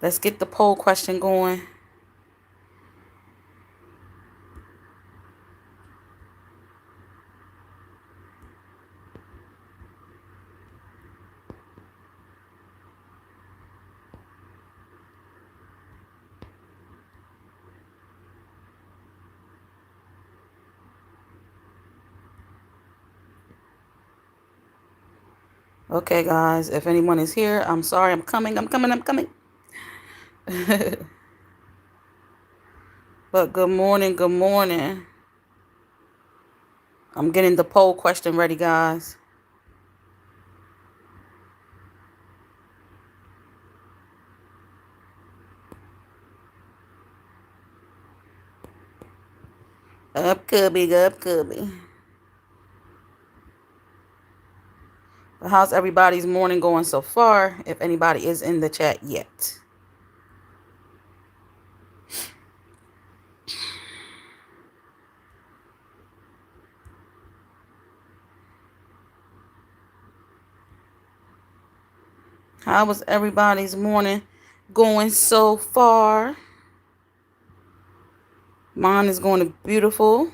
Let's get the poll question going. Okay, guys, if anyone is here, I'm sorry. I'm coming. But good morning. Good morning. I'm getting the poll question ready, guys. Up, Cubby. Up, Cubby. How's everybody's morning going so far? If anybody is in the chat yet. How was everybody's morning going so far? Mine is going beautiful.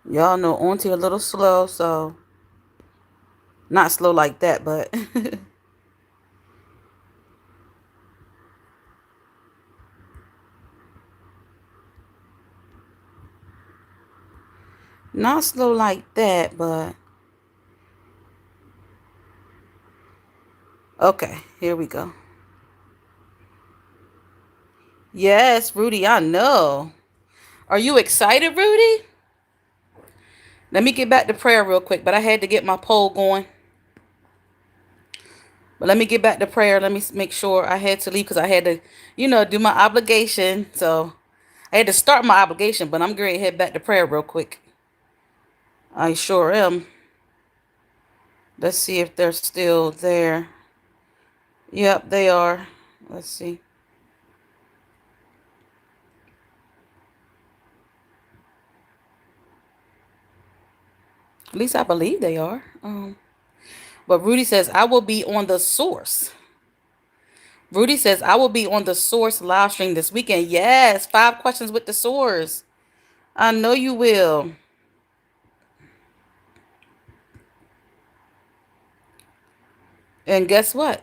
Y'all know Auntie a little slow, so not slow like that, but not slow like that, but okay, here we go. Yes, Rudy, I know. Are you excited, Rudy? Let me get back to prayer real quick, but I had to get my poll going. But let me get back to prayer. Let me make sure. I had to leave because I had to, do my obligation. So I had to start my obligation, but I'm going to head back to prayer real quick. I sure am. Let's see if they're still there. Yep, they are. Let's see. At least I believe they are. But Rudy says, I will be on the source. Rudy says, I will be on the source live stream this weekend. Yes, 5 questions with the source. I know you will. And guess what?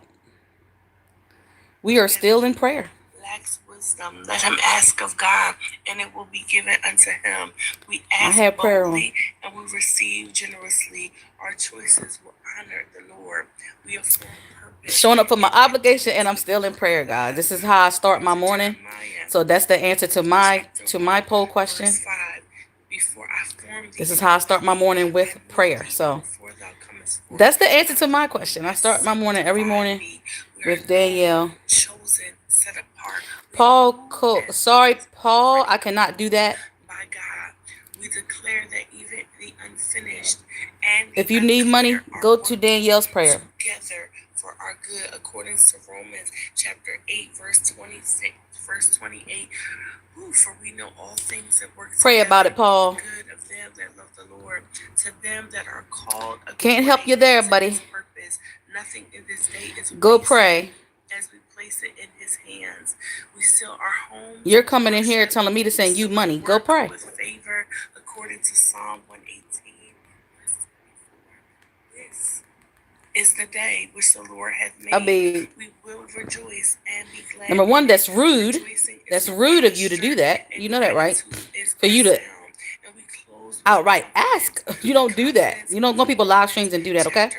We are still in prayer. Lacks wisdom, let him ask of God, and it will be given unto him. We ask boldly, and we receive generously. Our choices will honor the Lord. We affirm purpose. Showing up for my obligation, and I'm still in prayer, guys. This is how I start my morning. So that's the answer to my poll question. This is how I start my morning with prayer. So that's the answer to my question. I start my morning every morning with Danielle. Paul, sorry, Paul, I cannot do that. By God, we declare that even the unfinished and if you need money, go to Danielle's prayer. Together for our good, according to Romans chapter 8, verse 26, verse 28. For we know all things that work Pray about it, Paul. Good of them that love the Lord, to them that are called. Can't help you there, buddy. Purpose. Nothing in this day is go pray. As we place it in his hands, we seal our homes. You're coming in here telling me to send you money. Go pray. With favor, according to Psalm 118. This is the day which the Lord hath made. We will rejoice and be glad. Number one, that's rude. That's rude of you to do that. You know that, right? For you to outright ask. You don't do that. You don't go people live streams and do that, okay?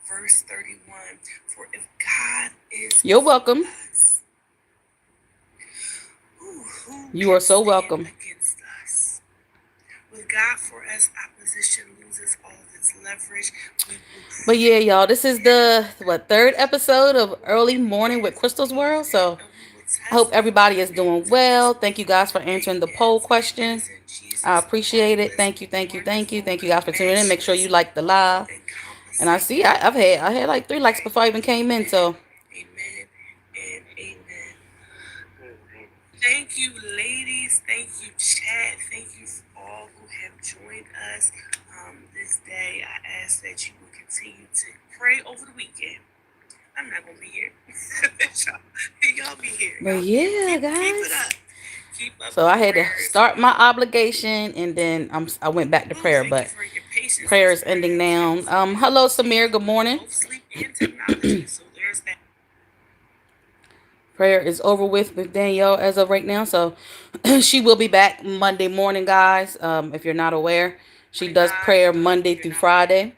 Verse 31. For if God is You're welcome. You are so welcome. With God for us, opposition loses all of its leverage. But yeah, y'all, this is the 3rd episode of Early Morning with Crystal's World. So I hope everybody is doing well. Thank you guys for answering the poll question. I appreciate it. Thank you guys for tuning in. Make sure you like the live. And I see I had like 3 likes before I even came in. So amen and amen. Thank you, ladies. Thank you, chat. Thank you all who have joined us this day. I ask that you will continue to pray over the weekend. I'm not gonna be here. y'all be here. But y'all yeah, guys. Keep it up. So I had to start my obligation, and then I went back to prayer. But prayer is ending now. Hello, Samir. Good morning. Prayer is over with Danielle as of right now. So she will be back Monday morning, guys. If you're not aware, she does prayer Monday through Friday.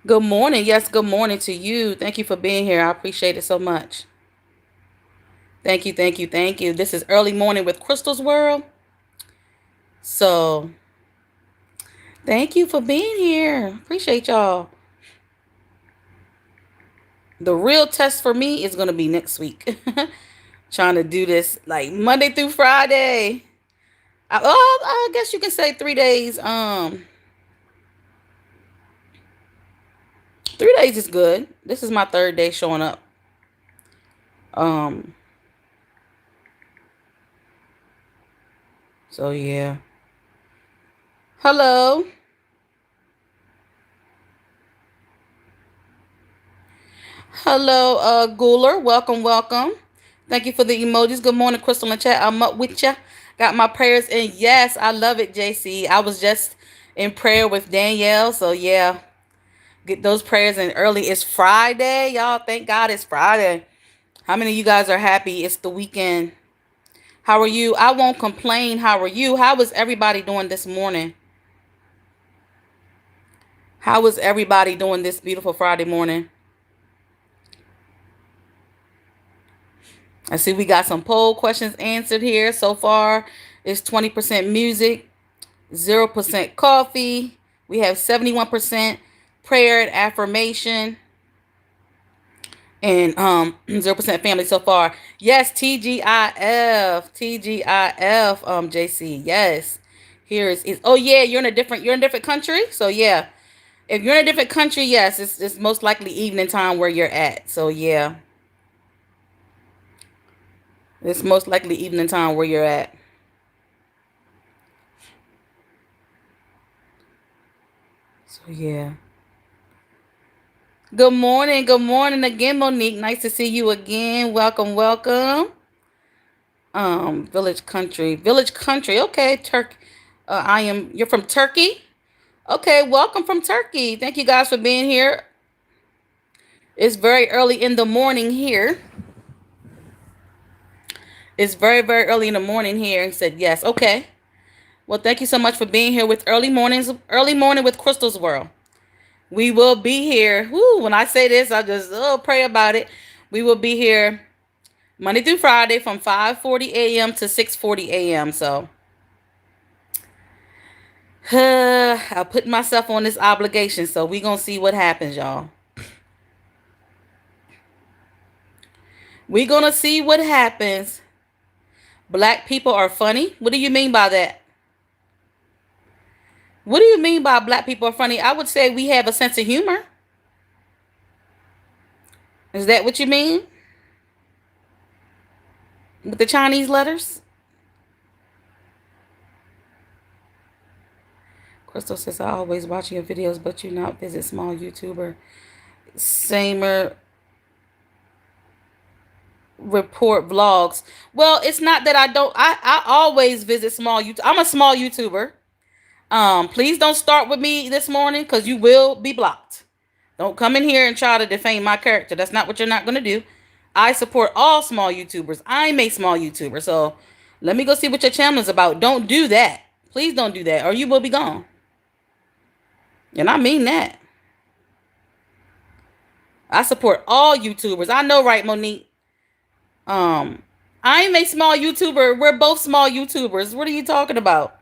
Good morning. Yes, good morning to you. Thank you for being here. I appreciate it so much. Thank you, thank you, thank you. This is Early Morning with Crystal's World. So thank you for being here. Appreciate y'all. The real test for me is going to be next week. Trying to do this like Monday through Friday. I guess you can say 3 days. 3 days is good. This is my third day showing up. So yeah. Hello. Hello, Guler. Welcome, welcome. Thank you for the emojis. Good morning, Crystal and chat. I'm up with ya. Got my prayers in. Yes, I love it, JC. I was just in prayer with Danielle. So yeah, get those prayers in early. It's Friday, y'all. Thank God it's Friday. How many of you guys are happy it's the weekend? How are you? I won't complain. How are you? How is everybody doing this morning? How is everybody doing this beautiful Friday morning? I see we got some poll questions answered here so far. It's 20% music, 0% coffee. We have 71% prayer and affirmation, and 0% family so far. Yes, TGIF, JC. Yes, here is oh yeah, you're in a different country. So yeah, if you're in a different country, yes, it's most likely evening time where you're at. So yeah, it's most likely evening time where you're at. So yeah. Good morning again, Monique. Nice to see you again. Welcome, welcome. Village country. Okay, you're from Turkey? Okay, welcome from Turkey. Thank you guys for being here. It's very early in the morning here. It's very, very early in the morning here. And said yes. Okay. Well, thank you so much for being here with early morning with Crystal's World. We will be here. Woo, when I say this, I just pray about it. We will be here Monday through Friday from 5:40 a.m. to 6:40 a.m. So I'll put myself on this obligation. So we're going to see what happens, y'all. We're going to see what happens. Black people are funny. What do you mean by that? What do you mean by black people are funny? I would say we have a sense of humor. Is that what you mean? With the Chinese letters? Crystal says, I always watch your videos, but you not visit small YouTuber. Samer report vlogs. Well, it's not that I don't. I always visit small YouTube. I'm a small YouTuber. Please don't start with me this morning because you will be blocked. Don't come in here and try to defame my character. That's not what you're not going to do. I support all small YouTubers. I'm a small YouTuber. So let me go see what your channel is about. Don't do that. Please don't do that or you will be gone. And I mean that. I support all YouTubers. I know, right, Monique? I'm a small YouTuber. We're both small YouTubers. What are you talking about?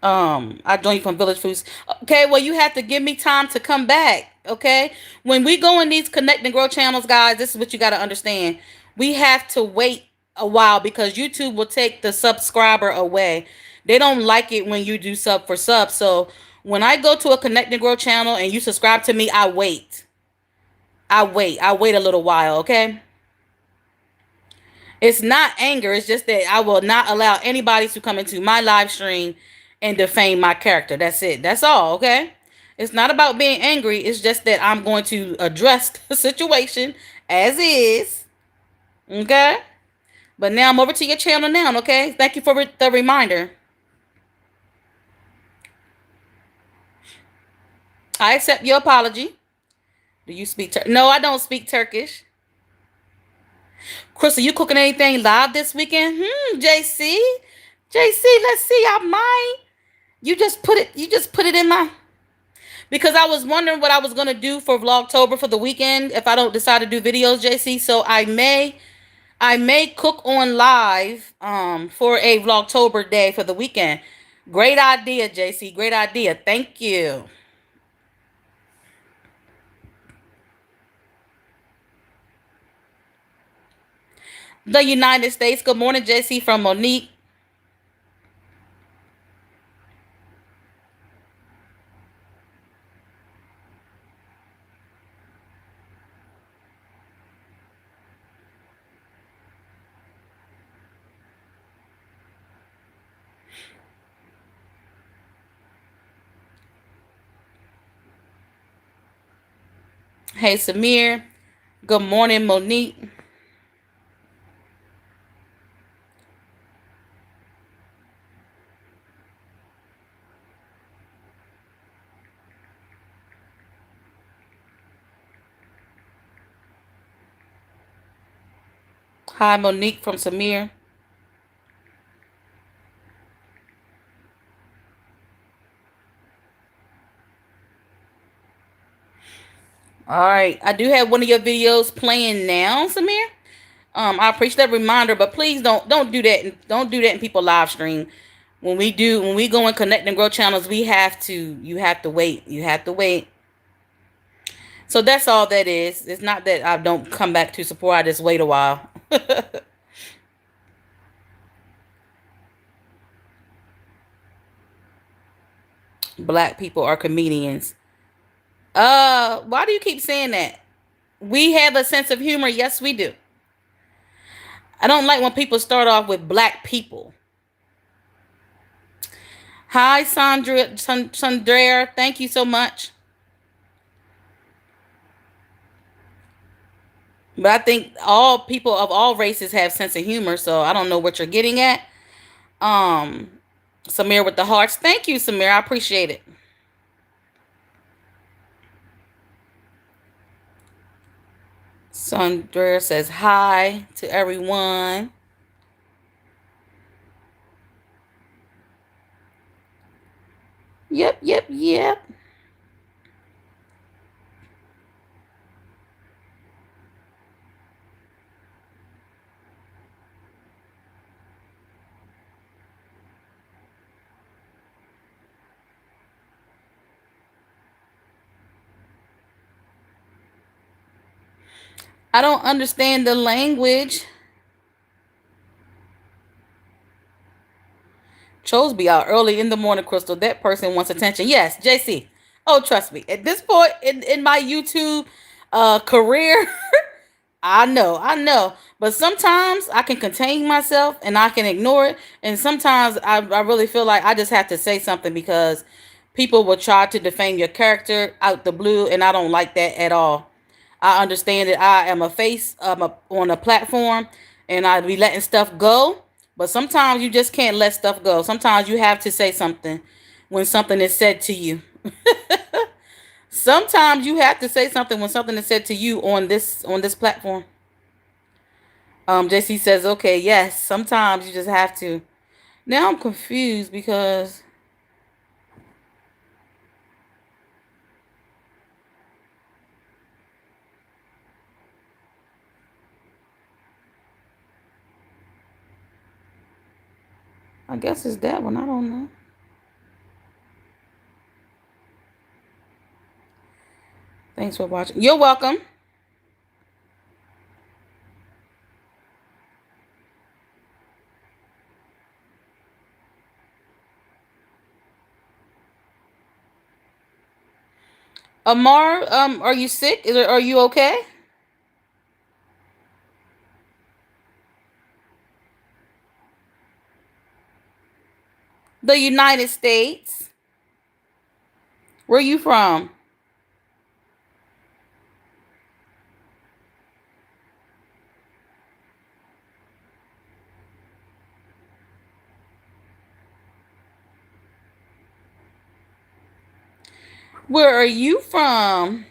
I joined you from Village Foods. Okay, well, you have to give me time to come back. Okay, when we go in these Connect and Grow channels, guys, this is what you got to understand. We have to wait a while because YouTube will take the subscriber away. They don't like it when you do sub for sub. So when I go to a Connect and Grow channel and you subscribe to me, I wait. I wait a little while. Okay. It's not anger. It's just that I will not allow anybody to come into my live stream and defame my character. That's it. That's all, okay? It's not about being angry. It's just that I'm going to address the situation as is, okay? But now I'm over to your channel now, okay? Thank you for the reminder. I accept your apology. Do you speak Turkish? No, I don't speak Turkish. Crystal, you cooking anything live this weekend? JC? JC, let's see. I might. You just put it in my, because I was wondering what I was gonna do for Vlogtober for the weekend if I don't decide to do videos, JC. So I may cook on live for a Vlogtober day for the weekend. Great idea, JC. Great idea. Thank you. The United States. Good morning, JC from Monique. Hey, Samir. Good morning, Monique. Hi, Monique from Samir. All right, I do have one of your videos playing now, Samir. I appreciate that reminder, but please don't do that. Don't do that in people live stream. When we go and connect and grow channels, we have to. You have to wait. You have to wait. So that's all that is. It's not that I don't come back to support. I just wait a while. Black people are comedians. Why do you keep saying that? We have a sense of humor. Yes, we do. I don't like when people start off with black people. Hi, Sandra. Thank you so much. But I think all people of all races have sense of humor, so I don't know what you're getting at. Um, Samir with the hearts. Thank you, Samir. I appreciate it. Sandra says hi to everyone. Yep, yep, yep. I don't understand the language. Chose be out early in the morning, Crystal. That person wants attention. Yes, JC. Oh, trust me. At this point in my YouTube career, I know. But sometimes I can contain myself and I can ignore it. And sometimes I really feel like I just have to say something because people will try to defame your character out the blue, and I don't like that at all. I understand that I am a face on a platform and I be letting stuff go. But sometimes you just can't let stuff go. Sometimes you have to say something when something is said to you. Sometimes you have to say something when something is said to you on this platform. JC says, okay, yes, sometimes you just have to. Now I'm confused because I guess it's that one. I don't know. Thanks for watching. You're welcome. Amar, are you sick? Are you okay? The United States. Where you from? Where are you from?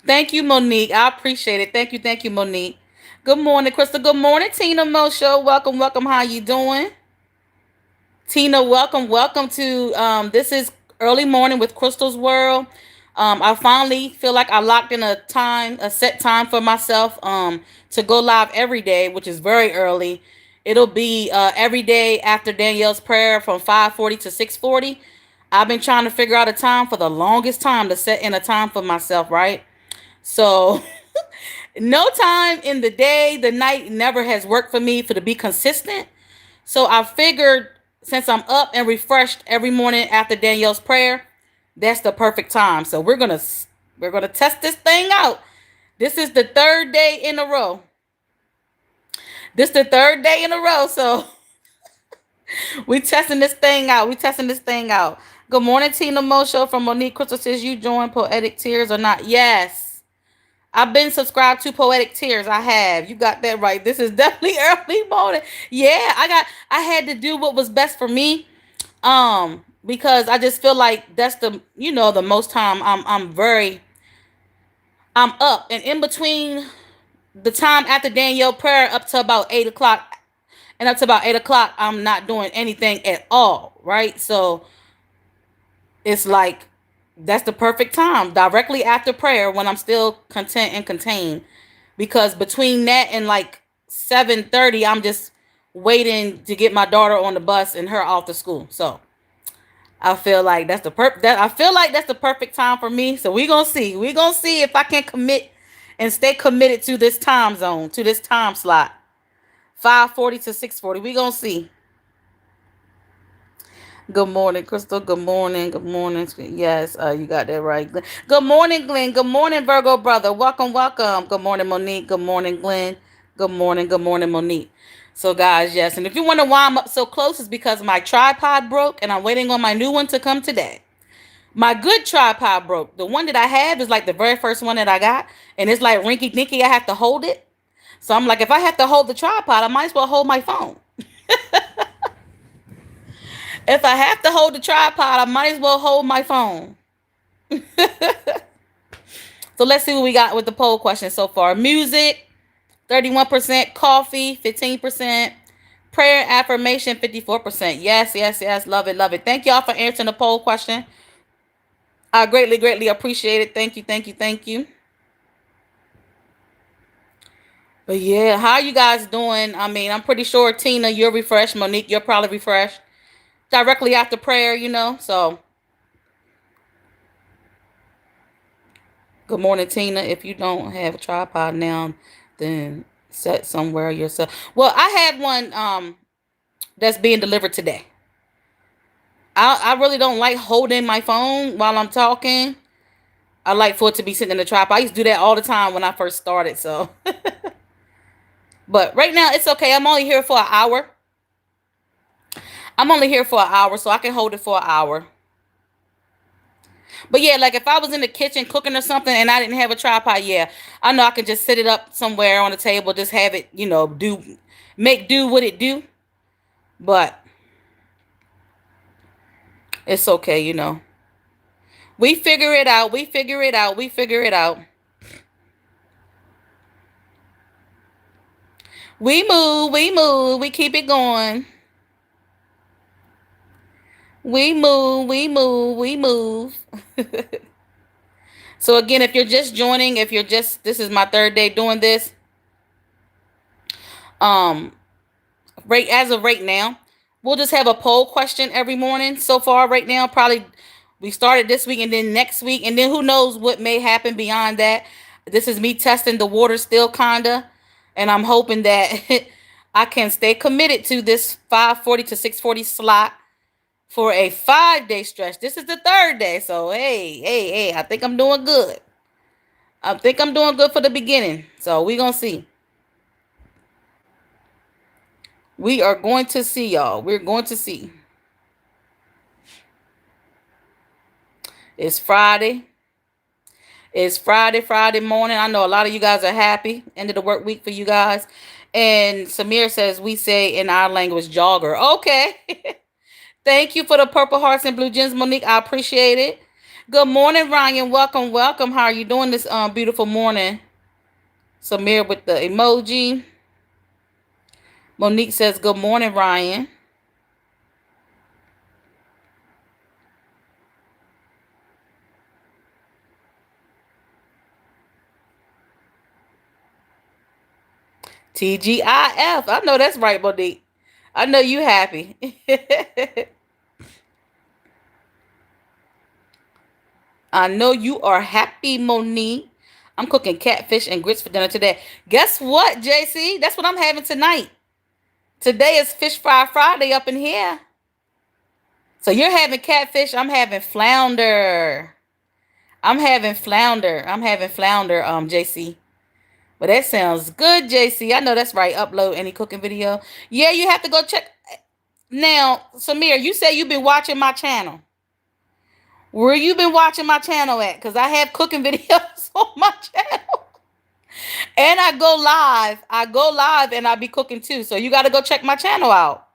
Thank you, Monique. I appreciate it. Thank you, Monique. Good morning, Crystal. Good morning, Tina Mosho. Welcome, welcome. How you doing? Tina, welcome, welcome to this is early morning with Crystal's World. I finally feel like I locked in a set time for myself to go live every day, which is very early. It'll be every day after Danielle's prayer from 5:40 to 6:40. I've been trying to figure out a time for the longest time to set in a time for myself, right? So no time in the day, the night never has worked for me for to be consistent. So I figured since I'm up and refreshed every morning after Danielle's prayer, that's the perfect time. So we're gonna test this thing out. This is the third day in a row. This is the third day in a row. So we testing this thing out. We testing this thing out. Good morning, Tina Mosho from Monique Crystal says you joined Poetic Tears or not? Yes. I've been subscribed to Poetic Tears. I have. You got that right. This is definitely early morning. Yeah, I had to do what was best for me. Because I just feel like that's the most time I'm up. And in between the time after Danielle prayer up to about 8 o'clock and up to about 8 o'clock, I'm not doing anything at all. Right. So it's like that's the perfect time directly after prayer when I'm still content and contained, because between that and like 7:30 I'm just waiting to get my daughter on the bus and her off to school. So I feel like that's the perfect time for me. So we gonna see if I can commit and stay committed to this time zone, to this time slot, 5:40 to 6:40. We gonna see. Good morning, Crystal. Good morning. Good morning. Yes, you got that right. Good morning, Glenn. Good morning, Virgo brother. Welcome, welcome. Good morning, Monique. Good morning, Glenn. Good morning. Good morning, Monique. So, guys, yes, and if you wonder why I'm up so close, it's because my tripod broke, and I'm waiting on my new one to come today. My good tripod broke. The one that I have is like the very first one that I got, and it's like rinky dinky. I have to hold it. So I'm like, if I have to hold the tripod, I might as well hold my phone. If I have to hold the tripod, I might as well hold my phone. So let's see what we got with the poll question so far. Music, 31%. Coffee, 15%. Prayer and affirmation, 54%. Yes, yes, yes. Love it, love it. Thank y'all for answering the poll question. I greatly, greatly appreciate it. Thank you, thank you, thank you. But yeah, how you guys doing? I mean, I'm pretty sure Tina, you're refreshed. Monique, you're probably refreshed. Directly after prayer. So good morning, Tina. If you don't have a tripod now, then set somewhere yourself. Well, I had one that's being delivered today. I really don't like holding my phone while I'm talking. I like for it to be sitting in the tripod. I used to do that all the time when I first started. So, but right now it's okay. I'm only here for an hour. I'm only here for an hour, so I can hold it for an hour. But yeah, like if I was in the kitchen cooking or something and I didn't have a tripod, yeah, I know I can just set it up somewhere on the table, just have it, make do what it do. But it's okay. We figure it out. We figure it out. We figure it out. We move. We move. We keep it going. We move. We move. We move. So again, if you're just joining, this is my third day doing this. Um, right as of right now, we'll just have a poll question every morning. So far, right now, probably we started this week and then next week, and then who knows what may happen beyond that. This is me testing the water still, kinda, and I'm hoping that I can stay committed to this 5:40 to 6:40 slot for a 5 day stretch. This is the third day, so hey, hey, hey, I think I'm doing good. I think I'm doing good for the beginning. So we gonna see. We are going to see, y'all. We're going to see. It's Friday. It's Friday morning. I know a lot of you guys are happy. End of the work week for you guys. And Samir says we say in our language jogger. Okay. Thank you for the purple hearts and blue gems, Monique. I appreciate it. Good morning, Ryan. Welcome, welcome. How are you doing this beautiful morning? Samir with the emoji. Monique says, good morning, Ryan. TGIF. I know that's right, Monique. I know you happy. I know you are happy, Monique. I'm cooking catfish and grits for dinner today. Guess what, JC? That's what I'm having tonight. Today is Fish Fry Friday up in here. So you're having catfish. I'm having flounder. I'm having flounder, JC. But that sounds good, JC. I know that's right. Upload any cooking video. Yeah, you have to go check. Now, Samir, you say you've been watching my channel. Where you been watching my channel at? Because I have cooking videos on my channel. And I go live. And I be cooking too. So you got to go check my channel out.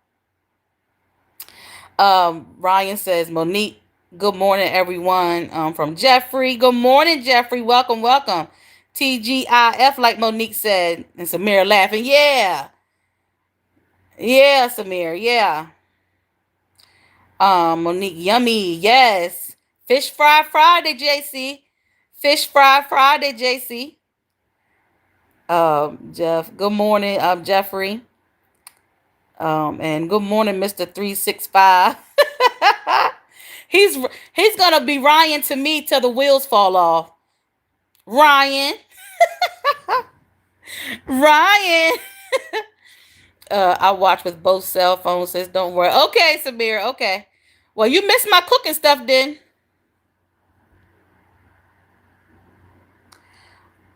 Ryan says, Monique, good morning, everyone. From Jeffrey. Good morning, Jeffrey. Welcome, welcome. TGIF, like Monique said. And Samir laughing. Yeah. Yeah, Samir. Yeah. Monique, yummy. Yes. Fish Fry Friday, JC. Fish Fry Friday, JC. Jeff. Good morning, Jeffrey. And good morning, Mr. 365. He's gonna be Ryan to me till the wheels fall off. Ryan. Ryan. I watch with both cell phones, says don't worry. Okay, Samir, okay. Well, you missed my cooking stuff then.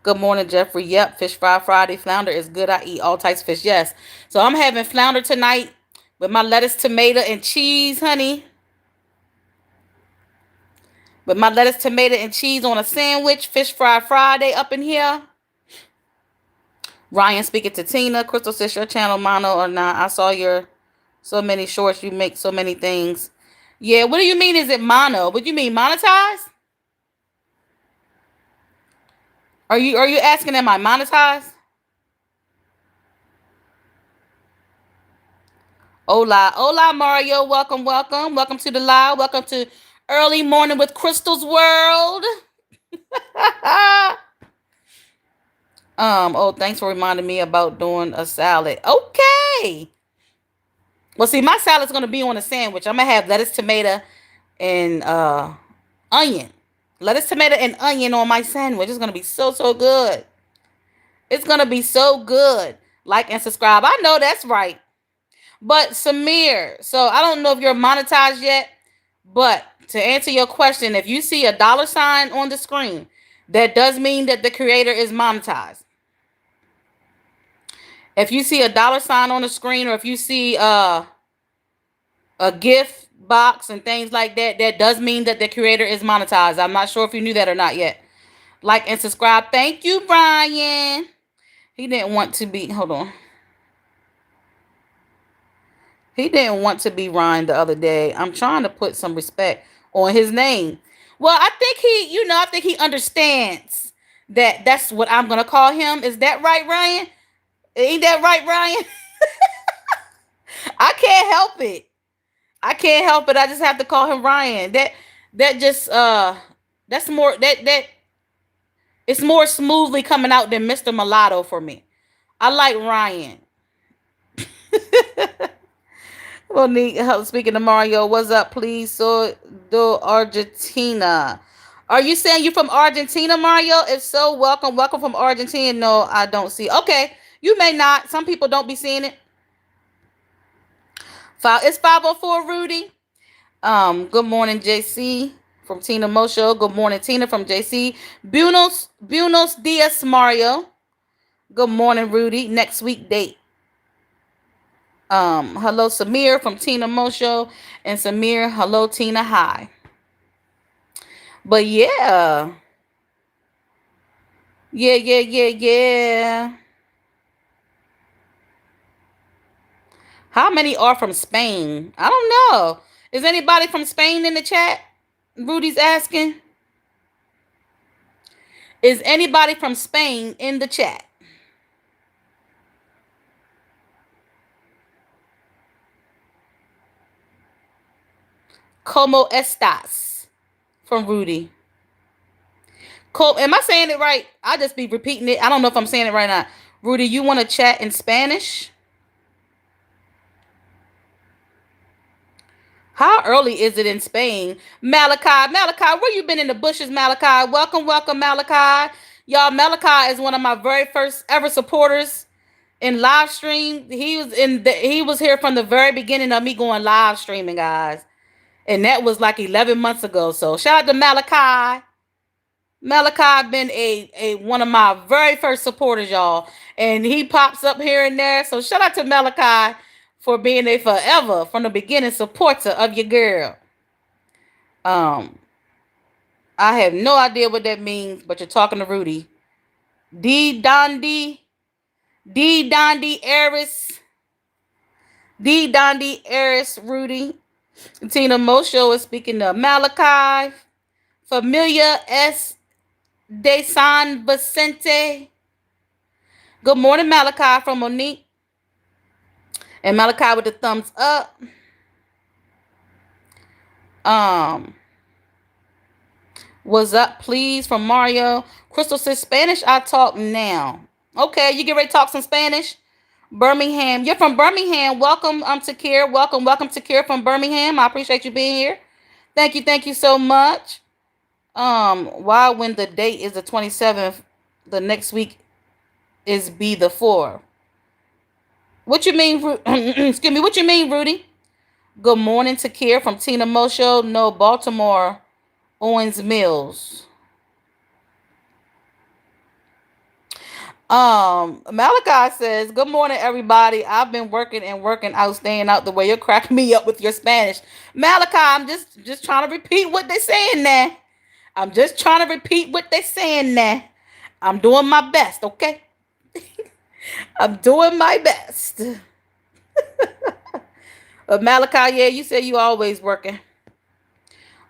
Good morning, Jeffrey. Yep, Fish Fry Friday. Flounder is good. I eat all types of fish. Yes. So I'm having flounder tonight with my lettuce, tomato, and cheese, honey. With my lettuce, tomato, and cheese on a sandwich. Fish Fry Friday up in here. Ryan speaking to Tina. Crystal says your channel mono or not. I saw your so many shorts. You make so many things. Yeah, what do you mean is it mono? What do you mean, monetized? Are you asking am I monetized? Hola Mario, welcome to the live, welcome to Early Morning with Crystal's World. Thanks for reminding me about doing a salad. Okay. Well, see, my salad's gonna be on a sandwich. I'm gonna have lettuce, tomato, and onion. Lettuce, tomato, and onion on my sandwich. It's gonna be so good. It's gonna be so good. Like and subscribe. I know that's right. But Samir, so I don't know if you're monetized yet, but to answer your question, if you see a $sign on the screen, that does mean that the creator is monetized. If you see a $sign on the screen, or if you see a gift box and things like that, that does mean that the creator is monetized. I'm not sure if you knew that or not yet. Like and subscribe. Thank you, Brian. He didn't want to be, hold on. He didn't want to be Ryan the other day. I'm trying to put some respect on his name. Well, I think I think he understands that that's what I'm going to call him. Is that right, Ryan? Ain't that right, Ryan? I can't help it. I just have to call him Ryan. That just that's more that it's more smoothly coming out than Mr. Mulatto for me. I like Ryan. Well, speaking to Mario, what's up, please? So do Argentina. Are you saying you're from Argentina, Mario? If so, welcome from Argentina. No, I don't see. Okay, you may not. Some people don't be seeing it. It's 504, Rudy. Good morning, JC from Tina Mosho. Good morning, Tina from JC. Buenos dias, Mario. Good morning, Rudy. Next week date. Hello Samir from Tina Mosho, and Samir, hello Tina, hi. But yeah, yeah. How many are from Spain? I don't know. Is anybody from Spain in the chat? Rudy's asking. Is anybody from Spain in the chat? Como estas? From Rudy. Am I saying it right? I just be repeating it. I don't know if I'm saying it right now. Rudy, you want to chat in Spanish? How early is it in Spain? Malachi, where you been in the bushes, Malachi? Welcome, Malachi. Y'all, Malachi is one of my very first ever supporters in live stream. He was here from the very beginning of me going live streaming, guys. And that was like 11 months ago. So shout out to Malachi. Malachi been a one of my very first supporters, y'all. And he pops up here and there. So shout out to Malachi for being a forever from the beginning supporter of your girl. Um, I have no idea what that means, but you're talking to Rudy. D Dondi, D Dondi Eris, D Dondi Eris, Rudy. Tina Mosho is speaking to Malachi. Familia S. De San Vicente. Good morning, Malachi from Monique. And Malachi with the thumbs up. What's up, please, from Mario. Crystal says, Spanish, I talk now. Okay, you get ready to talk some Spanish? Birmingham. You're from Birmingham. Welcome, Takir. Welcome, Takir from Birmingham. I appreciate you being here. Thank you so much. Why when the date is the 27th, the next week is be the 4th? What you mean, excuse me, what you mean, Rudy? Good morning, Takir from Tina Mosho. No, Baltimore, Owens Mills. Malachi says, good morning, everybody. I've been working out, staying out the way. You're cracking me up with your Spanish. Malachi, I'm just trying to repeat what they're saying there. I'm just trying to repeat what they're saying there. I'm doing my best, okay? I'm doing my best. Malachi, yeah, you said you always working.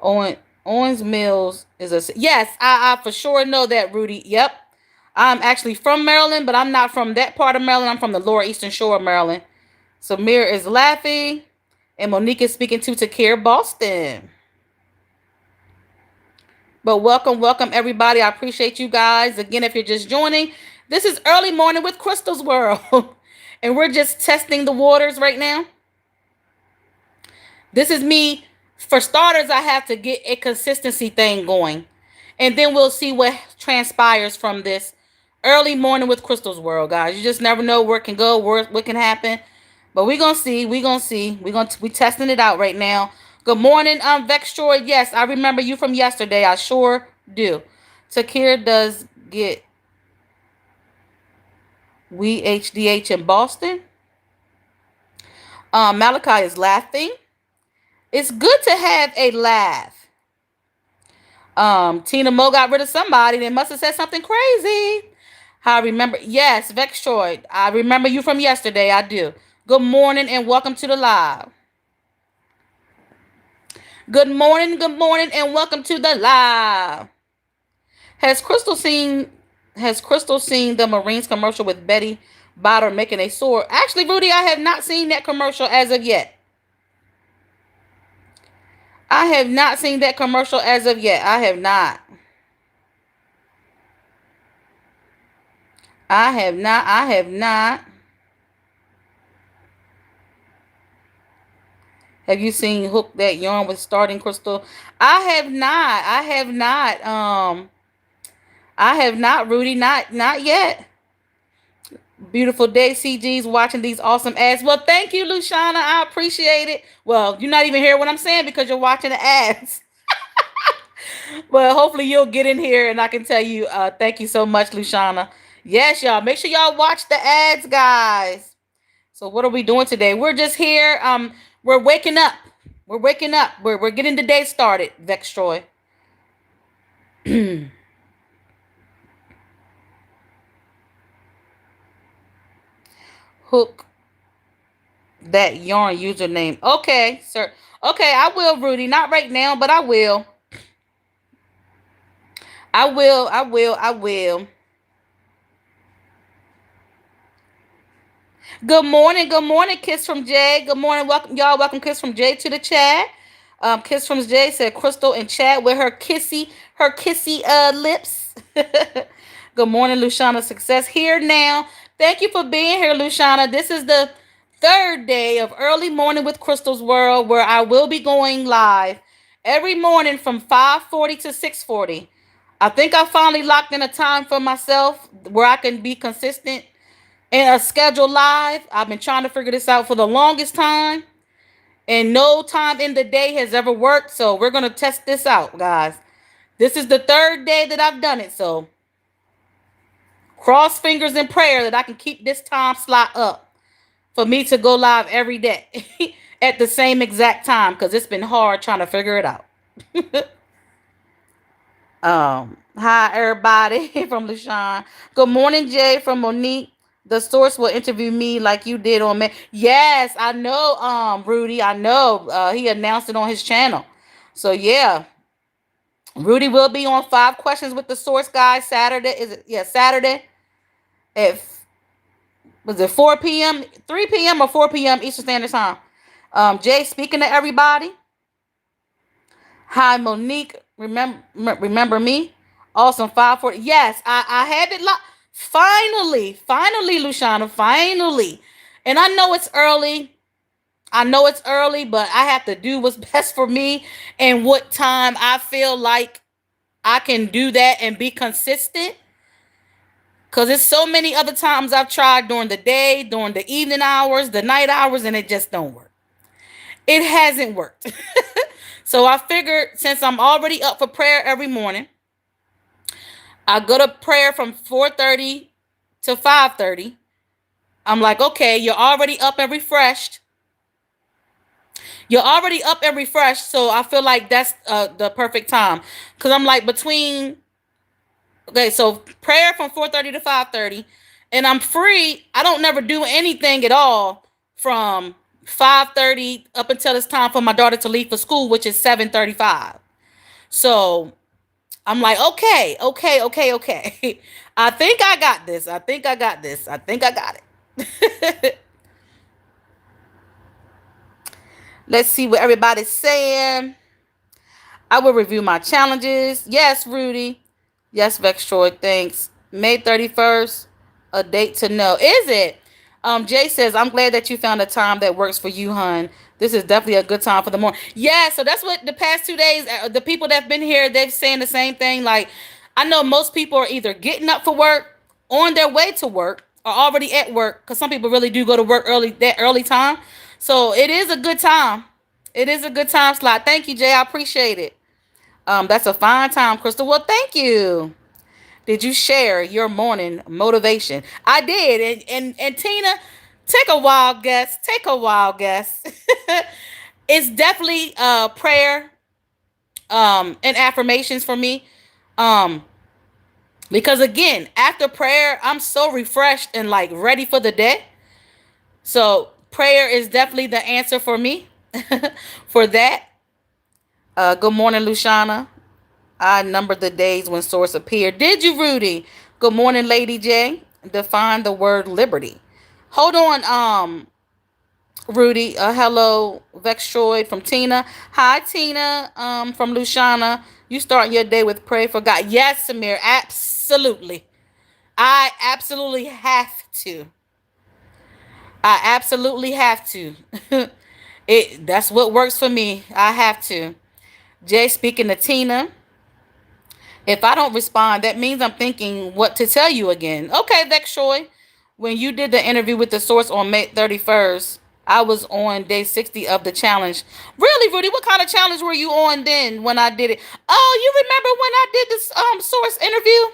Owens Mills is a... Yes, I for sure know that, Rudy. Yep. I'm actually from Maryland, but I'm not from that part of Maryland. I'm from the Lower Eastern Shore of Maryland. Samir is laughing. And Monique is speaking to Takir Boston. But welcome everybody. I appreciate you guys. Again, if you're just joining, this is Early Morning with Crystal's World. And we're just testing the waters right now. This is me. For starters, I have to get a consistency thing going. And then we'll see what transpires from this Early Morning with Crystal's World, guys. You just never know where it can go, what can happen. But we're going to see. We're testing it out right now. Good morning, Vextroid. Yes, I remember you from yesterday. I sure do. Takir does get we HDH in Boston. Malachi is laughing. It's good to have a laugh. Tina Mo got rid of somebody. They must have said something crazy. I remember. Yes, Vextroid. I remember you from yesterday. I do. Good morning and welcome to the live. Good morning, and welcome to the live. Has Crystal seen the Marines commercial with Betty Botter making a sword? Actually, Rudy, I have not seen that commercial as of yet. I have not seen that commercial as of yet. I have not. Have you seen Hook That Yarn with Starting Crystal? I have not. I have not, Rudy. Not yet. Beautiful day, CG's watching these awesome ads. Well, thank you, Luciana. I appreciate it. Well, you're not even hearing what I'm saying because you're watching the ads. Well, hopefully you'll get in here and I can tell you thank you so much, Luciana. Yes, y'all. Make sure y'all watch the ads, guys. So what are we doing today? We're just here. We're waking up. We're waking up. We're getting the day started, Vextroy. Hook that yarn username. Okay, sir. Okay, I will, Rudy. Not right now, but I will. I will. I will. I will. Good morning. Good morning, Kiss from Jay. Good morning. Welcome, y'all. Welcome, Kiss from Jay to the chat. Kiss from Jay said Crystal in chat with her kissy lips. Good morning, Lushana. Success here now. Thank you for being here, Lushana. This is the third day of Early Morning with Crystal's World, where I will be going live every morning from 5:40 to 6:40. I think I finally locked in a time for myself where I can be consistent in a schedule live. I've been trying to figure this out for the longest time, and no time in the day has ever worked. So we're gonna test this out, guys. This is the third day that I've done it. So cross fingers in prayer that I can keep this time slot up for me to go live every day at the same exact time, because it's been hard trying to figure it out. Hi everybody from LaShawn. Good morning, Jay from Monique. The source will interview me like you did on me. Yes, I know, Rudy. I know. He announced it on his channel. So yeah. Rudy will be on 5 questions with the source, guys. Saturday. Is it? Yeah, Saturday. At was it 4 p.m., 3 p.m. or 4 p.m. Eastern Standard Time. Jay, speaking to everybody. Hi, Monique. Remember me? Awesome. 540. Yes, I have it locked. Finally, Lushana. Finally. And I know it's early. But I have to do what's best for me and what time I feel like I can do that and be consistent. Because there's so many other times I've tried during the day, during the evening hours, the night hours, and it just don't work. It hasn't worked. So I figured, since I'm already up for prayer every morning, I go to prayer from 4:30 to 5:30. I'm like, okay, you're already up and refreshed. So I feel like that's the perfect time. Because I'm like between, okay, so prayer from 4:30 to 5:30. And I'm free. I don't never do anything at all from 5:30 up until it's time for my daughter to leave for school, which is 7:35. So I'm like, okay. I think I got this. I think I got it. Let's see what everybody's saying. I will review my challenges. Yes, Rudy. Yes, Vextroid. Thanks. May 31st, a date to know. Is it? Jay says, I'm glad that you found a time that works for you, hun. This is definitely a good time for the morning. Yeah, so that's what the past 2 days, the people that have been here, they've saying the same thing. Like, I know most people are either getting up for work, on their way to work, or already at work, because some people really do go to work that early time. So it is a good time. It is a good time slot. Thank you, Jay. I appreciate it. That's a fine time, Crystal. Well, thank you. Did you share your morning motivation? I did. And Tina, take a wild guess. It's definitely prayer and affirmations for me. Because again, after prayer, I'm so refreshed and like ready for the day. So prayer is definitely the answer for me for that. Good morning, Lushana. I numbered the days when source appeared. Did you, Rudy? Good morning, Lady J. Define the word liberty. Hold on, Rudy. Hello, Vextroid from Tina. Hi, Tina. From Lushana. You start your day with pray for God. Yes, Samir. Absolutely. I absolutely have to. That's what works for me. I have to. Jay speaking to Tina. If I don't respond, that means I'm thinking what to tell you again. Okay, Vextroy. When you did the interview with the source on May 31st, I was on day 60 of the challenge. Really, Rudy? What kind of challenge were you on then when I did it? Oh, you remember when I did this source interview?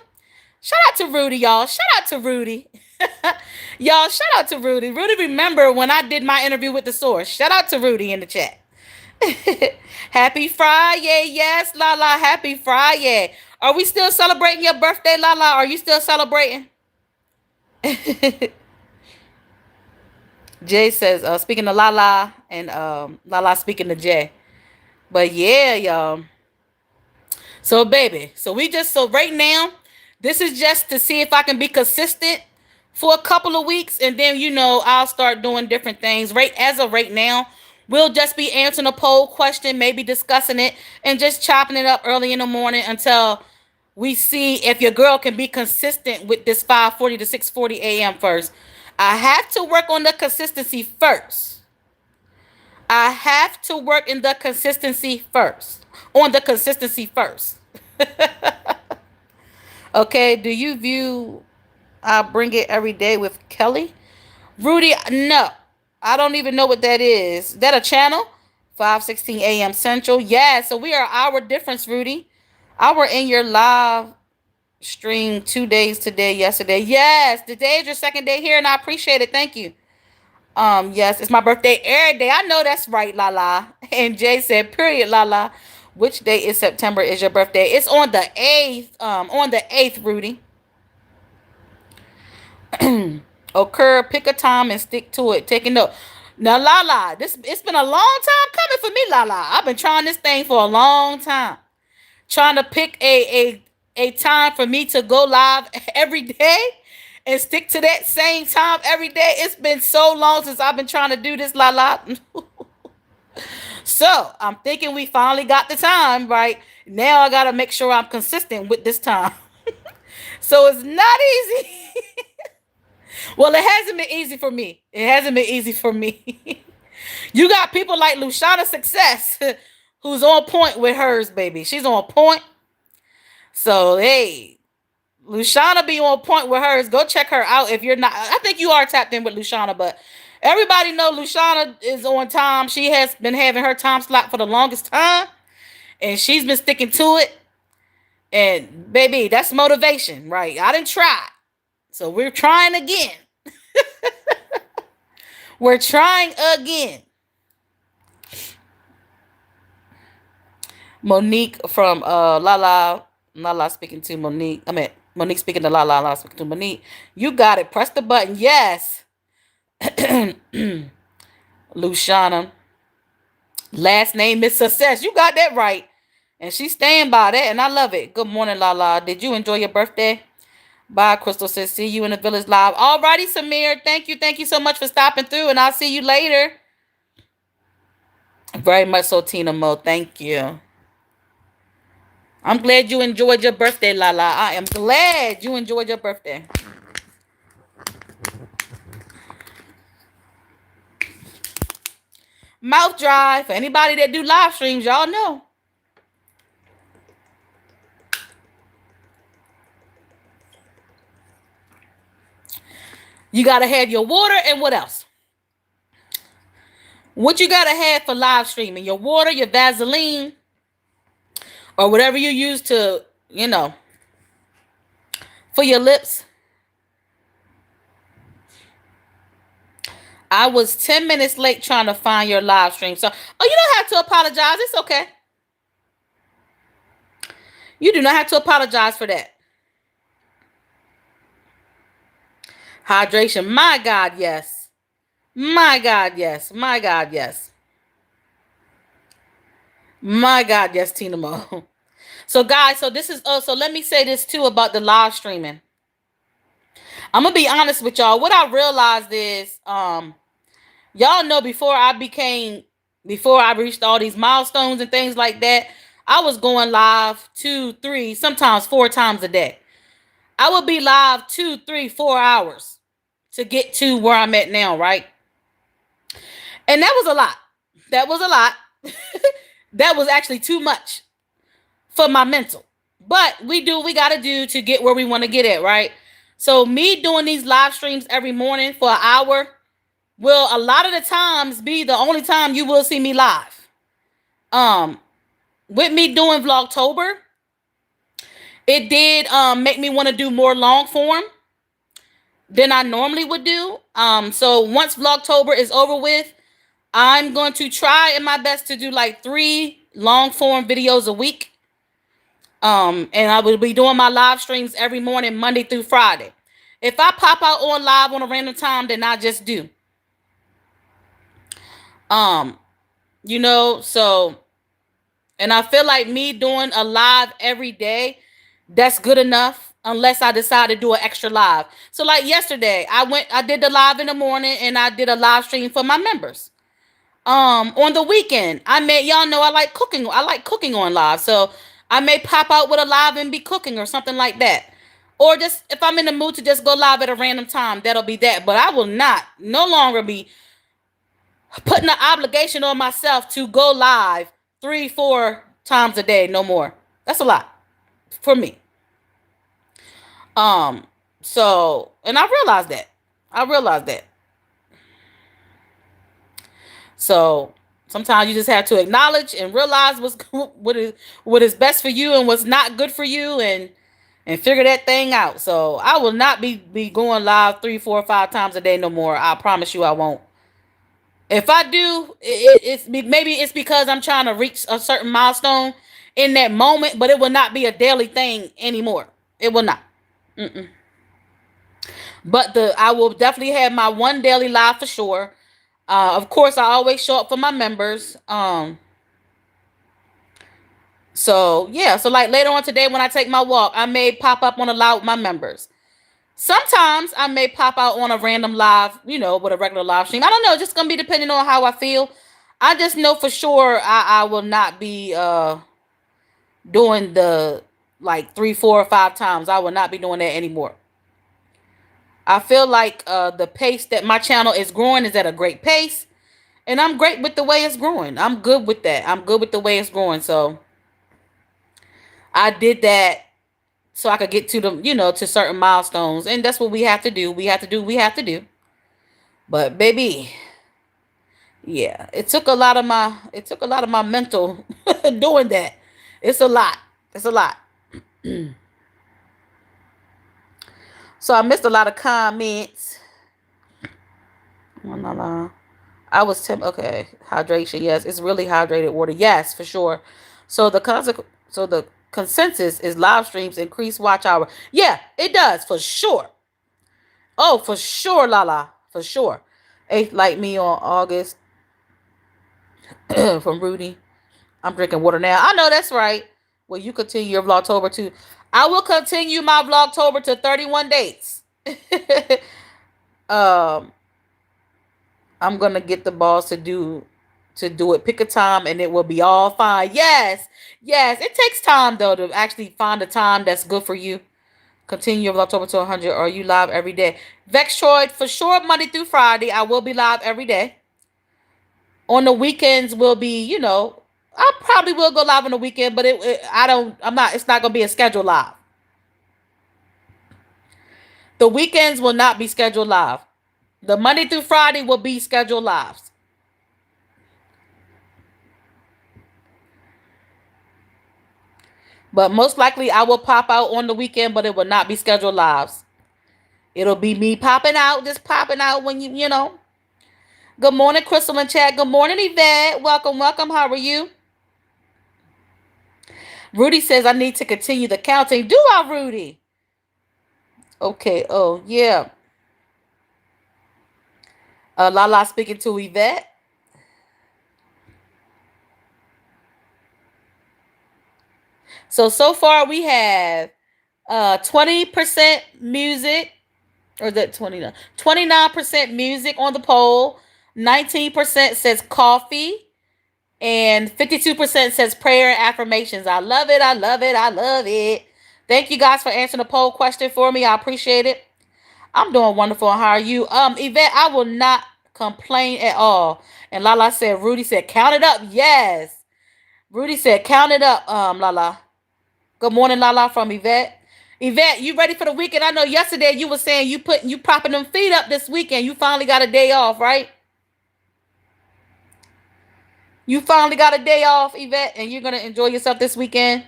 Shout out to Rudy, y'all. Shout out to Rudy. Y'all, shout out to Rudy. Rudy, remember when I did my interview with the source? Shout out to Rudy in the chat. Happy Friday. Yes, Lala. Happy Friday. Are we still celebrating your birthday, Lala? Are you still celebrating? Jay says, speaking to Lala, and Lala speaking to Jay. But yeah, y'all. So, baby, so right now, this is just to see if I can be consistent for a couple of weeks, and then, I'll start doing different things. Right as of right now, we'll just be answering a poll question, maybe discussing it, and just chopping it up early in the morning until we see if your girl can be consistent with this 5:40 to 6:40 a.m. first. I have to work on the consistency first. I have to work in the consistency first. On the consistency first. Okay, do you view I Bring It Every Day with Kelly? Rudy, no. I don't even know what that is. Is that a channel? 5:16 a.m. Central. Yeah, so we are hour difference, Rudy. I were in your live stream 2 days today, yesterday. Yes, today is your second day here, and I appreciate it. Thank you. Yes, it's my birthday every day. I know that's right, Lala. And Jay said, period, Lala. Which day is September is your birthday? It's on the 8th. On the 8th, Rudy. Occur, pick a time and stick to it. Take a note. Now, Lala, it's been a long time coming for me, Lala. I've been trying this thing for a long time. Trying to pick a time for me to go live every day and stick to that same time every day. It's been so long since I've been trying to do this, Lala. So I'm thinking we finally got the time right. Now I gotta make sure I'm consistent with this time. So it's not easy. Well, it hasn't been easy for me. It hasn't been easy for me. You got people like Lushana Success, who's on point with hers, baby. She's on point. So hey, Lushana be on point with hers. Go check her out if you're not. I think you are tapped in with Lushana, but everybody know Lushana is on time. She has been having her time slot for the longest time, and she's been sticking to it. And baby, that's motivation, right? I didn't try, so we're trying again. We're trying again. Monique from Lala speaking to Monique. I mean Monique speaking to Lala, Lala speaking to Monique. You got it. Press the button. Yes. Lushana. Last name is Success. You got that right. And she's staying by that, and I love it. Good morning, Lala. Did you enjoy your birthday? Bye, Crystal says, see you in the Village Live. Alrighty, Samir. Thank you. Thank you so much for stopping through, and I'll see you later. Very much so, Tina Mo. Thank you. I'm glad you enjoyed your birthday, Lala. I am glad you enjoyed your birthday. Mouth dry. For anybody that do live streams, y'all know. You got to have your water and what else? What you got to have for live streaming? Your water, your Vaseline, or whatever you use to, for your lips. I was 10 minutes late trying to find your live stream. So, you don't have to apologize. It's okay. You do not have to apologize for that. Hydration. My God, yes. My God, yes. My God, yes. My God, yes, Tina Mo. So, guys, this is also, let me say this too about the live streaming. I'm going to be honest with y'all. What I realized is, y'all know before I reached all these milestones and things like that, I was going live 2, 3, sometimes 4 times a day. I would be live 2, 3, 4 hours to get to where I'm at now, right? And that was a lot. That was a lot. That was actually too much for my mental. But we got to do to get where we want to get at, right? So me doing these live streams every morning for an hour will a lot of the times be the only time you will see me live. With me doing Vlogtober, It did make me want to do more long form than I normally would do. So once Vlogtober is over with, I'm going to try in my best to do like 3 long form videos a week. And I will be doing my live streams every morning, Monday through Friday. If I pop out on live on a random time, then I just do. Um, so and I feel like me doing a live every day, that's good enough unless I decide to do an extra live. So like yesterday, I did the live in the morning and I did a live stream for my members. On the weekend, I made y'all know I like cooking. I like cooking on live. So I may pop out with a live and be cooking or something like that. Or just if I'm in the mood to just go live at a random time, that'll be that. But I will not no longer be putting the obligation on myself to go live 3, 4 times a day. No more. That's a lot for me. Um, and I realized that. I realized that. So sometimes you just have to acknowledge and realize what is best for you and what's not good for you, and figure that thing out. So I will not be going live 3, 4, 5 times a day no more. I promise you I won't. If I do, maybe it's because I'm trying to reach a certain milestone in that moment, but it will not be a daily thing anymore. It will not. Mm-mm. But I will definitely have my one daily live for sure. Of course, I always show up for my members. So yeah, so like later on today when I take my walk, I may pop up on a live with my members. Sometimes I may pop out on a random live, with a regular live stream. I don't know, just gonna be depending on how I feel. I just know for sure I will not be doing the like 3, 4, or 5 times. I will not be doing that anymore. I feel like the pace that my channel is growing is at a great pace. And I'm great with the way it's growing. I'm good with that. I'm good with the way it's growing. So I did that so I could get to to certain milestones. And that's what we have to do. We have to do. But baby, yeah, it took a lot of my mental doing that. It's a lot. It's a lot. So I missed a lot of comments. I was okay. Hydration, yes, it's really hydrated water, yes, for sure. So the consensus is live streams increase watch hour. Yeah, it does for sure. Oh, for sure, Lala, for sure. Eighth like me on August from Rudy. I'm drinking water now. I know that's right. Well, you continue your Vlogtober too. I will continue my Vlogtober to 31 dates. um, I'm gonna get the boss to do it. Pick a time and it will be all fine. Yes. Yes. It takes time though to actually find a time that's good for you. Continue your October to 100. Are you live every day? Vextroid, for sure, Monday through Friday. I will be live every day. On the weekends will be, I probably will go live on the weekend, but it's not gonna be a scheduled live. The weekends will not be scheduled live. The Monday through Friday will be scheduled lives. But most likely I will pop out on the weekend, but it will not be scheduled lives. It'll be me popping out, just popping out when you know. Good morning, Crystal and chat. Good morning, Yvette. Welcome, welcome. How are you? Rudy says I need to continue the counting. Do I, Rudy? Okay. Oh, yeah. Lala speaking to Yvette. So far we have 20% music, or is that 29? 29% music on the poll. 19% says coffee. And 52% says prayer and affirmations. I love it. I love it. I love it. Thank you guys for answering the poll question for me. I appreciate it. I'm doing wonderful. How are you? Yvette, I will not complain at all. And Lala said, Rudy said, count it up. Yes. Rudy said, count it up, Lala. Good morning, Lala from Yvette. Yvette, you ready for the weekend? I know yesterday you were saying you propping them feet up this weekend. You finally got a day off, right? You finally got a day off, Yvette, and you're gonna enjoy yourself this weekend.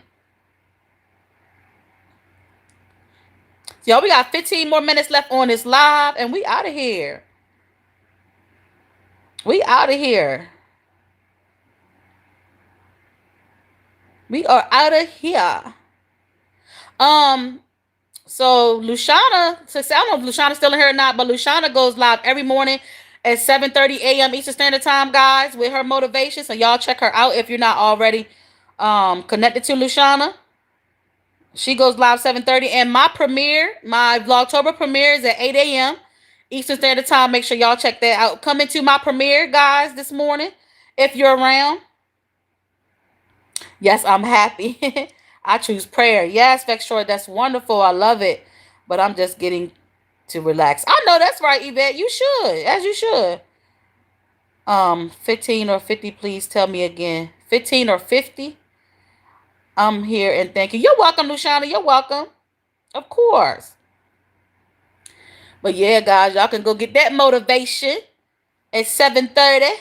Y'all, we got 15 more minutes left on this live, and we out of here. We out of here. We are out of here. So Lushana, so I don't know if Lushana's still in here or not, but Lushana goes live every morning at 7:30 a.m. Eastern Standard Time, guys, with her motivation. So y'all check her out if you're not already connected to Lushana. She goes live 7:30, and my Vlogtober premiere is at 8 a.m. Eastern Standard Time. Make sure y'all check that out. Come into my premiere, guys, this morning if you're around. Yes, I'm happy. I choose prayer. Yes, Vex Short, that's wonderful. I love it. But I'm just getting to relax. I know that's right, Yvette. You should, as you should. 15 or 50, please tell me again. 15 or 50? I'm here and thank you. You're welcome, Lushana. You're welcome. Of course. But yeah, guys, y'all can go get that motivation at 7:30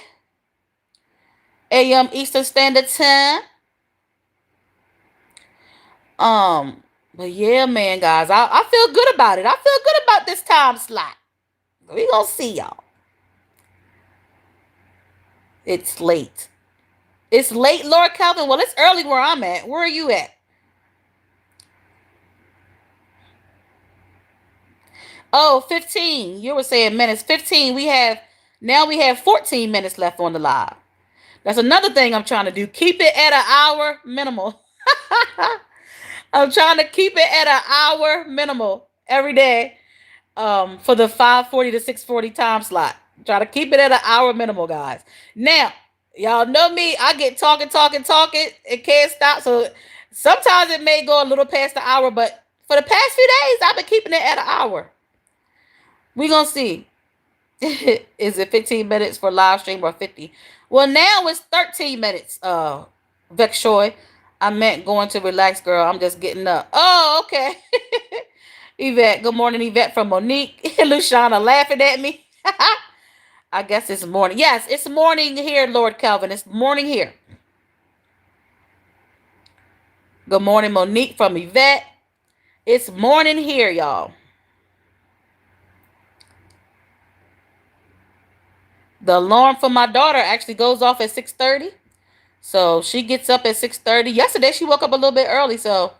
a.m. Eastern Standard Time. But yeah, man, guys, I feel good about it. I feel good about this time slot. We gonna see y'all. It's late. It's late, Lord Calvin. Well, it's early where I'm at. Where are you at? Oh, 15. You were saying minutes. 15. We have 14 minutes left on the live. That's another thing I'm trying to do. Keep it at an hour minimal. I'm trying to keep it at an hour minimal every day. For the 5:40 to 6:40 time slot. Try to keep it at an hour minimal, guys. Now, y'all know me. I get talking. It can't stop. So sometimes it may go a little past the hour, but for the past few days, I've been keeping it at an hour. We gonna see. Is it 15 minutes for live stream or 50? Well, now it's 13 minutes. Vex Shoy. I meant going to relax, girl. I'm just getting up. Oh, okay. Yvette, good morning, Yvette from Monique. Lushana laughing at me. I guess it's morning. Yes, it's morning here, Lord Calvin. It's morning here. Good morning, Monique from Yvette. It's morning here, y'all. The alarm for my daughter actually goes off at 6:30. So she gets up at 6:30. Yesterday she woke up a little bit early, so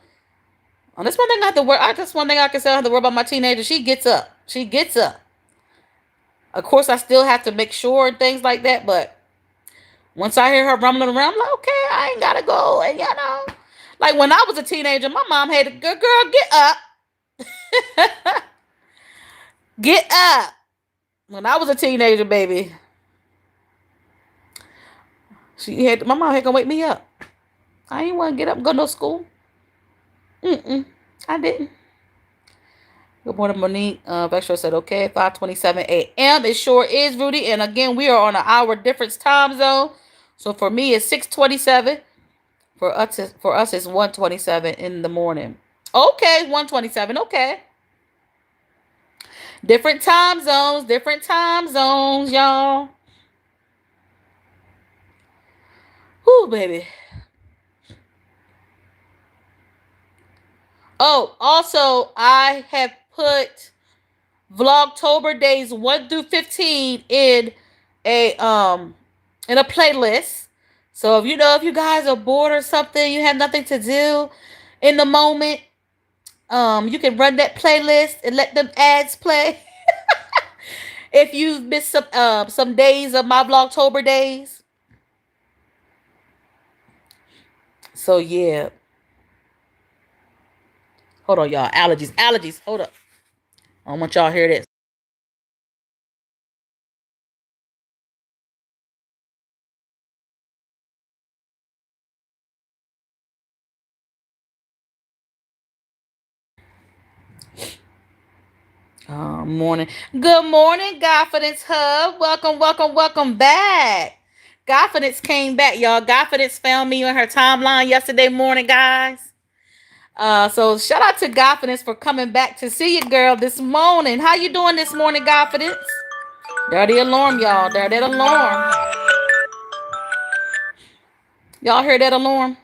that's one thing I have to worry. That's one thing I can say I have to worry about my teenager. She gets up. She gets up. Of course, I still have to make sure and things like that, but once I hear her rumbling around, I'm like, okay, I ain't gotta go. And like when I was a teenager, my mom had a good girl, get up. Get up. When I was a teenager, baby. My mom had to wake me up. I ain't want to get up and go to school. I didn't. Good morning, Monique. Vextra said, okay, 5:27 a.m. It sure is, Rudy. And again, we are on an hour difference time zone. So for me, it's 6:27. For us, it's 1:27 in the morning. Okay, 1:27. Okay. Different time zones, y'all. Whoo, baby. Oh, also, I have put Vlogtober days 1 through 15 in a playlist. So if you guys are bored or something, you have nothing to do in the moment, you can run that playlist and let them ads play. If you've missed some days of my Vlogtober days. So yeah. Hold on, y'all. Allergies. Hold up. I don't want y'all to hear this. Morning. Good morning, Godfidence Hub. Welcome back. Godfidence came back, y'all. Godfidence found me on her timeline yesterday morning, guys. So shout out to Godfidence for coming back to see you, girl, this morning. How you doing this morning, Godfidence? There the alarm, y'all. There that alarm. Y'all hear that alarm?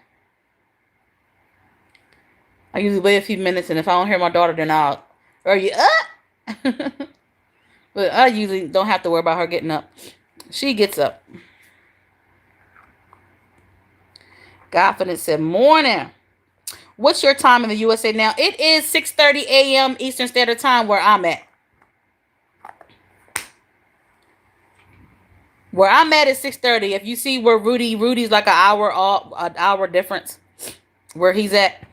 I usually wait a few minutes, and if I don't hear my daughter, then I'll Are you up? But I usually don't have to worry about her getting up. She gets up. Confidence said, morning. What's your time in the USA now? It is 6:30 a.m. Eastern Standard Time where I'm at. Where I'm at is 6:30. If you see where Rudy's like an hour difference where he's at.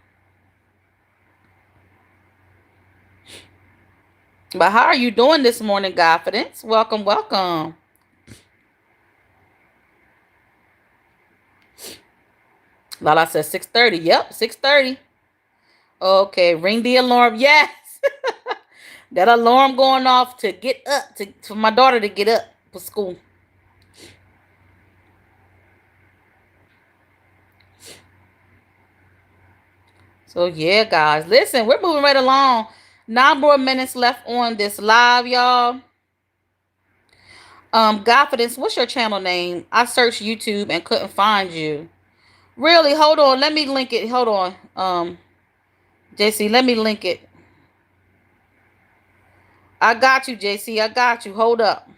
But how are you doing this morning, Confidence? Welcome, welcome. Lala says 6:30. Yep, 6:30. Okay, ring the alarm. Yes. That alarm going off to get up, for my daughter to get up for school. So yeah, guys, listen, we're moving right along. 9 more minutes left on this live, y'all. Confidence, what's your channel name? I searched YouTube and couldn't find you. Really? Hold on. Let me link it. Hold on. JC, let me link it. I got you, JC. I got you. Hold up.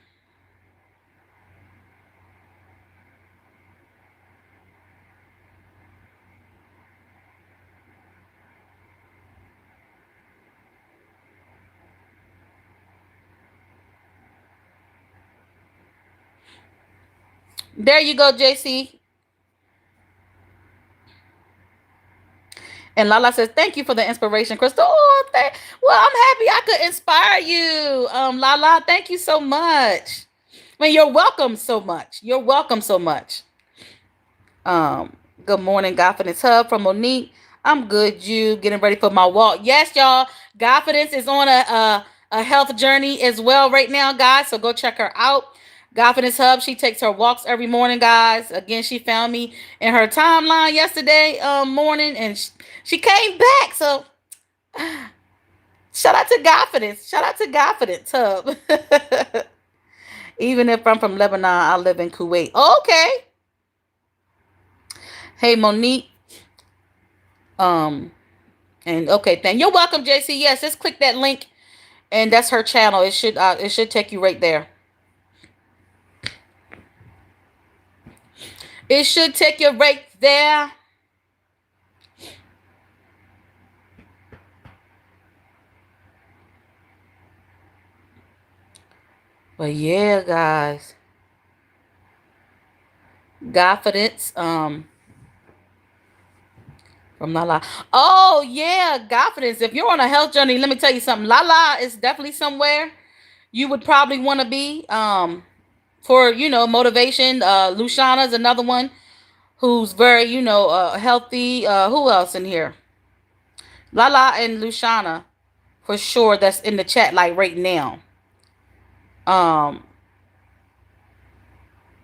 There you go, JC. And Lala says, thank you for the inspiration, Crystal. Oh, well, I'm happy I could inspire you. Lala, thank you so much. I mean, you're welcome so much. You're welcome so much. Good morning, Confidence Hub from Monique. I'm good. You getting ready for my walk? Yes, y'all. Confidence is on a health journey as well right now, guys. So go check her out. Confidence Hub. She takes her walks every morning, guys. Again, she found me in her timeline yesterday morning, and she came back. So shout out to Confidence. Shout out to Confidence Hub. Even if I'm from Lebanon, I live in Kuwait. Okay. Hey, Monique. And okay, thank you're welcome, JC. Yes, just click that link, and that's her channel. It should take you right there. It should take you right there. But yeah, guys, Confidence. From Lala. Oh yeah, Confidence. If you're on a health journey, let me tell you something. Lala is definitely somewhere you would probably want to be. For motivation. Lushana is another one who's very healthy. Who else in here? Lala and Lushana for sure. That's in the chat like right now. Um,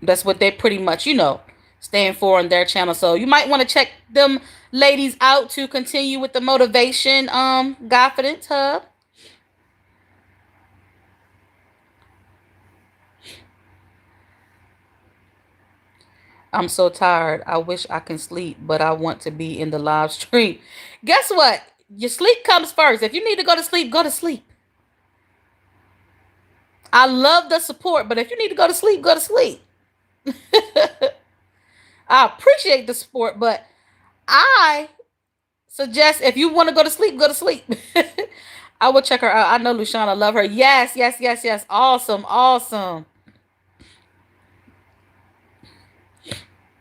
that's what they pretty much stand for on their channel. So you might want to check them ladies out to continue with the motivation. Confidence Hub. I'm so tired. I wish I can sleep, but I want to be in the live stream. Guess what? Your sleep comes first. If you need to go to sleep, go to sleep. I love the support, but if you need to go to sleep, go to sleep. I appreciate the support, but I suggest if you want to go to sleep, go to sleep. I will check her out. I know Lushana love her. Yes, yes, yes, yes. Awesome, awesome.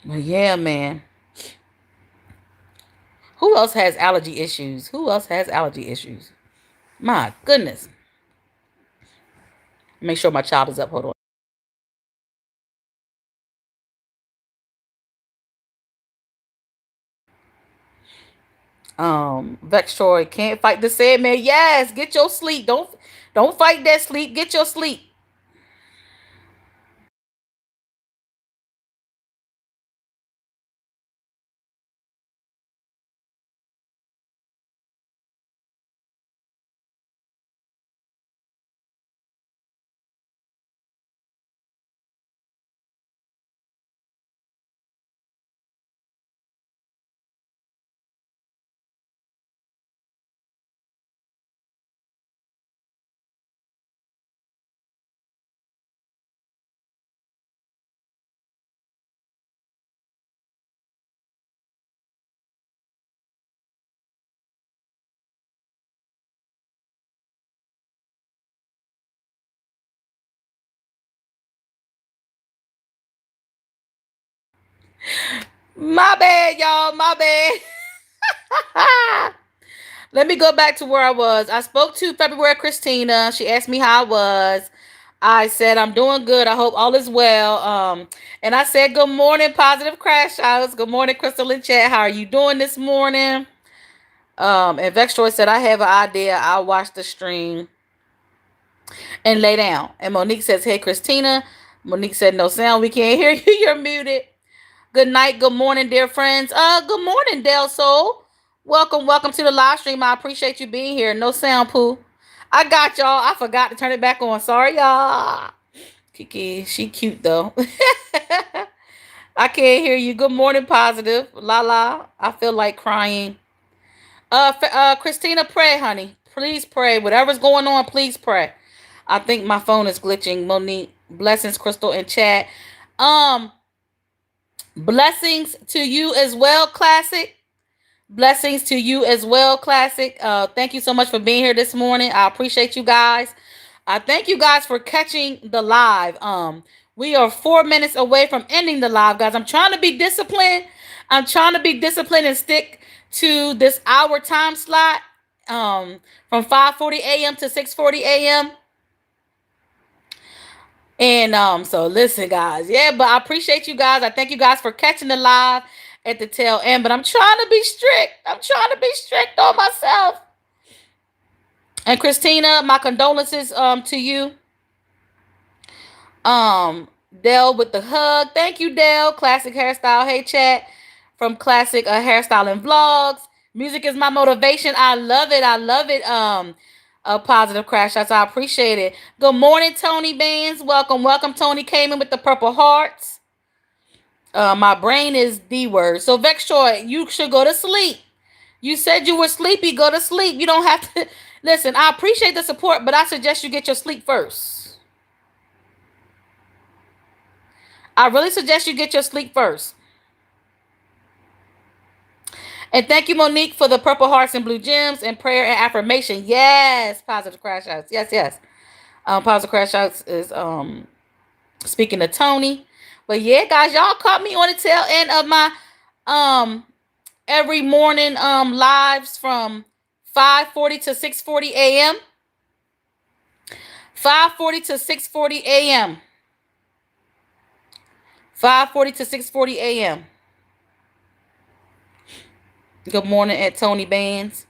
Well, yeah, man. Who else has allergy issues? Who else has allergy issues? My goodness. Make sure my child is up. Hold on. Vextroy can't fight the Sandman. Yes, get your sleep. Don't fight that sleep. Get your sleep. My bad, y'all. My bad. Let me go back to where I was. I spoke to February Christina. She asked me how I was. I said I'm doing good. I hope all is well. And I said good morning, positive crash outs. Good morning, Crystal and Chat. How are you doing this morning? And Vextroy said I have an idea. I'll watch the stream and lay down. And Monique says, "Hey, Christina." Monique said, "No sound. We can't hear you. You're muted." Good night, good morning, dear friends. Good morning, Del Soul. Welcome to the live stream. I appreciate you being here. No sound, Pooh. I got y'all. I forgot to turn it back on. Sorry, y'all. Kiki, she cute though. I can't hear you. Good morning, positive. La la. I feel like crying. Christina, pray, honey. Please pray. Whatever's going on, please pray. I think my phone is glitching. Monique, blessings, Crystal, and chat. Um, Blessings to you as well, Classic. Blessings to you as well, Classic. Thank you so much for being here this morning. I appreciate you guys. I thank you guys for catching the live. We are 4 minutes away from ending the live, guys. I'm trying to be disciplined. I'm trying to be disciplined and stick to this hour time slot. From 5:40 a.m. to 6:40 a.m. And so listen, guys. Yeah, but I appreciate you guys. I thank you guys for catching the live at the tail end. But I'm trying to be strict. I'm trying to be strict on myself. And Christina, my condolences to you. Dell with the hug. Thank you, Dell. Classic hairstyle. Hey, chat from Classic Hairstyle and Vlogs. Music is my motivation. I love it. I love it. A positive crash shots. I appreciate it. Good morning, Tony Bands. Welcome. Tony came in with the purple hearts. My brain is D word. So Vextroy, you should go to sleep. You said you were sleepy. Go to sleep. You don't have to listen. I appreciate the support, but I suggest you get your sleep first. I really suggest you get your sleep first. And thank you, Monique, for the purple hearts and blue gems and prayer and affirmation. Yes, positive crash outs. Yes. Positive crash outs is speaking to Tony. But yeah, guys, y'all caught me on the tail end of my every morning lives from 5:40 to 6:40 a.m. 5:40 to 6:40 a.m. 5:40 to 6:40 a.m. Good morning at Tony Bands.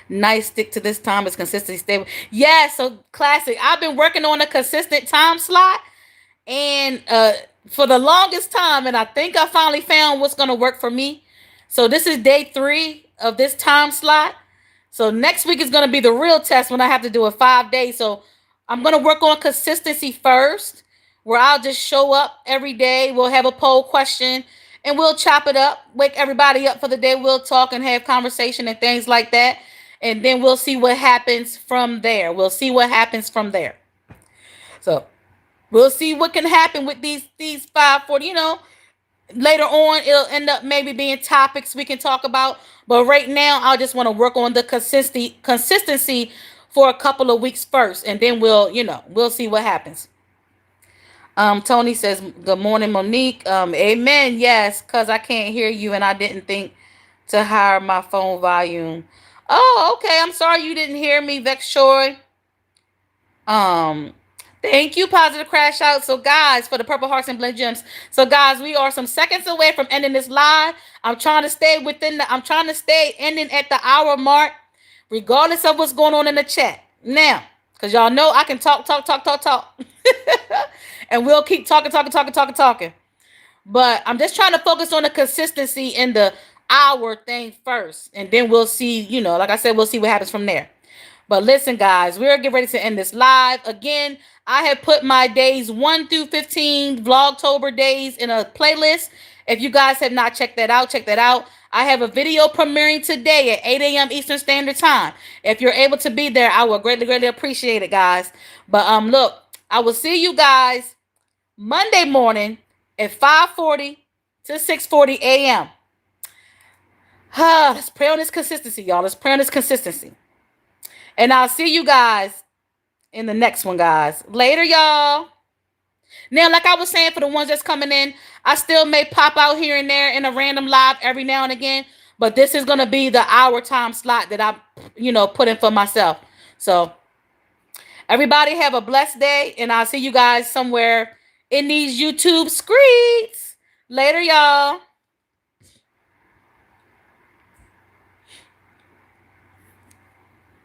Nice, stick to this time. It's consistency stable. Yeah, so Classic. I've been working on a consistent time slot and for the longest time, and I think I finally found what's gonna work for me. So this is day 3 of this time slot. So next week is gonna be the real test when I have to do it 5 days. So I'm gonna work on consistency first, where I'll just show up every day. We'll have a poll question and we'll chop it up, wake everybody up for the day. We'll talk and have conversation and things like that. And then we'll see what happens from there. So we'll see what can happen with these 540. Later on it'll end up maybe being topics we can talk about. But right now I just want to work on the consistency for a couple of weeks first, and then we'll see what happens. Tony says, good morning, Monique. Amen. Yes, because I can't hear you and I didn't think to higher my phone volume. Oh, okay. I'm sorry you didn't hear me, Vextroy. Thank you, positive crash out. So, guys, for the purple hearts and blend gems. So, guys, we are some seconds away from ending this live. I'm trying to stay ending at the hour mark, regardless of what's going on in the chat. Now, because y'all know I can talk. And we'll keep talking. But I'm just trying to focus on the consistency in the hour thing first. And then we'll see, like I said, we'll see what happens from there. But listen, guys, we're getting ready to end this live. Again, I have put my days 1 through 15 Vlogtober days in a playlist. If you guys have not checked that out, check that out. I have a video premiering today at 8 a.m. Eastern Standard Time. If you're able to be there, I will greatly appreciate it, guys. But look, I will see you guys Monday morning at 5:40 to 6:40 a.m. Let's pray on this consistency, y'all. Let's pray on this consistency. And I'll see you guys in the next one, guys. Later, y'all. Now, like I was saying, for the ones that's coming in, I still may pop out here and there in a random live every now and again, but this is gonna be the hour time slot that I, put in for myself. So everybody have a blessed day, and I'll see you guys somewhere in these YouTube streets. Later, y'all.